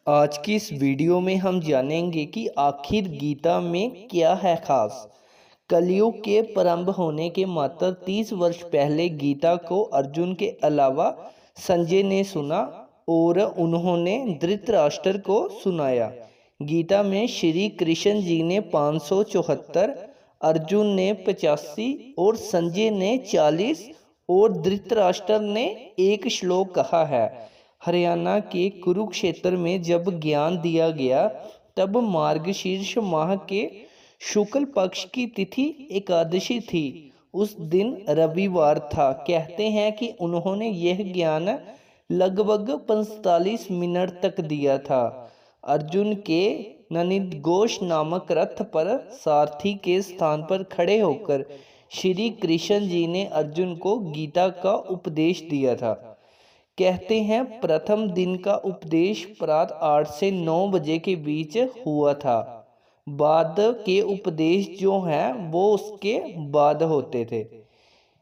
आज की इस वीडियो में हम जानेंगे कि आखिर गीता में क्या है खास। कलयुग के प्रारंभ होने के मात्र 30 वर्ष पहले गीता को अर्जुन के अलावा संजय ने सुना और उन्होंने धृतराष्ट्र को सुनाया। गीता में श्री कृष्ण जी ने 574, अर्जुन ने 85 और संजय ने 40 और धृतराष्ट्र ने एक श्लोक कहा है। हरियाणा के कुरुक्षेत्र में जब ज्ञान दिया गया तब मार्गशीर्ष माह के शुक्ल पक्ष की तिथि एकादशी थी। उस दिन रविवार था। कहते हैं कि उन्होंने यह ज्ञान लगभग 45 मिनट तक दिया था। अर्जुन के नंदीघोष नामक रथ पर सारथी के स्थान पर खड़े होकर श्री कृष्ण जी ने अर्जुन को गीता का उपदेश दिया था। कहते हैं प्रथम दिन का उपदेश प्रातः 8 से 9 बजे के बीच हुआ था। बाद के उपदेश जो हैं वो उसके बाद होते थे।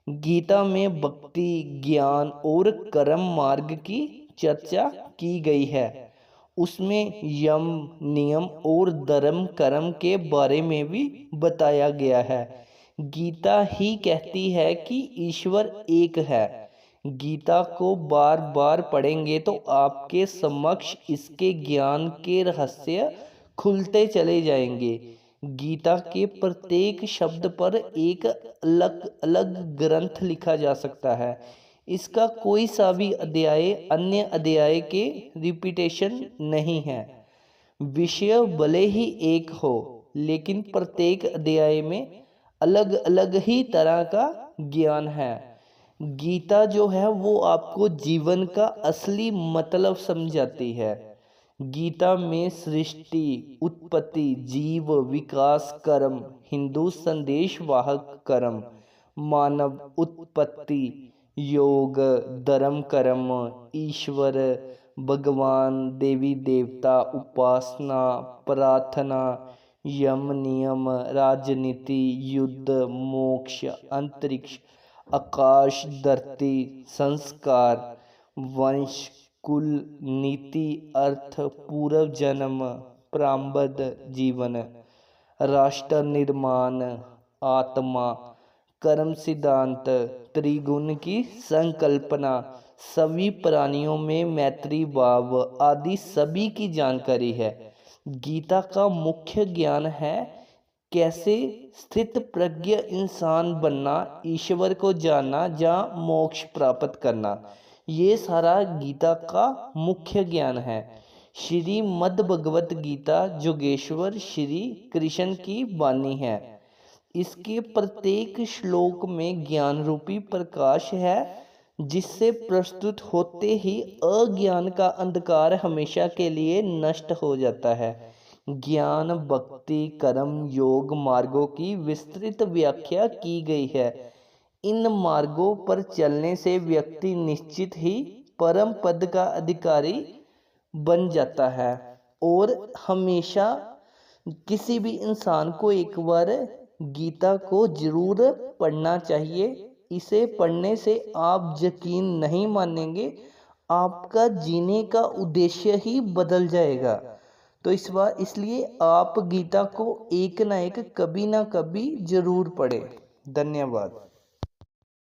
गीता में भक्ति, ज्ञान और कर्म मार्ग की चर्चा की गई है। उसमें यम, नियम और धर्म कर्म के बारे में भी बताया गया है। गीता ही कहती है कि ईश्वर एक है। गीता को बार बार पढ़ेंगे तो आपके समक्ष इसके ज्ञान के रहस्य खुलते चले जाएंगे। गीता के प्रत्येक शब्द पर एक अलग अलग ग्रंथ लिखा जा सकता है। इसका कोई सा भी अध्याय अन्य अध्याय के रिपीटेशन नहीं है। विषय भले ही एक हो लेकिन प्रत्येक अध्याय में अलग अलग ही तरह का ज्ञान है। गीता जो है वो आपको जीवन का असली मतलब समझाती है। गीता में सृष्टि, उत्पत्ति, जीव विकास कर्म, हिंदू संदेश वाहक कर्म, मानव उत्पत्ति, योग, धर्म कर्म, ईश्वर, भगवान, देवी देवता, उपासना, प्रार्थना, यम नियम, राजनीति, युद्ध, मोक्ष, अंतरिक्ष, आकाश, धरती, संस्कार, वंश, कुल, नीति, अर्थ, पूर्व जन्म, प्रारब्ध जीवन, राष्ट्र निर्माण, आत्मा, कर्म सिद्धांत, त्रिगुण की संकल्पना, सभी प्राणियों में मैत्री भाव आदि सभी की जानकारी है। गीता का मुख्य ज्ञान है कैसे स्थित प्रज्ञ इंसान बनना, ईश्वर को जानना या मोक्ष प्राप्त करना। ये सारा गीता का मुख्य ज्ञान है। श्रीमद् भगवत गीता योगेश्वर श्री कृष्ण की वाणी है। इसके प्रत्येक श्लोक में ज्ञान रूपी प्रकाश है जिससे प्रस्तुत होते ही अज्ञान का अंधकार हमेशा के लिए नष्ट हो जाता है। ज्ञान, भक्ति, कर्म, योग मार्गों की विस्तृत व्याख्या की गई है। इन मार्गों पर चलने से व्यक्ति निश्चित ही परम पद का अधिकारी बन जाता है। और हमेशा किसी भी इंसान को एक बार गीता को जरूर पढ़ना चाहिए। इसे पढ़ने से आप यकीन नहीं मानेंगे, आपका जीने का उद्देश्य ही बदल जाएगा। तो इस बार इसलिए आप गीता को एक ना एक कभी ना कभी जरूर पढ़ें। धन्यवाद।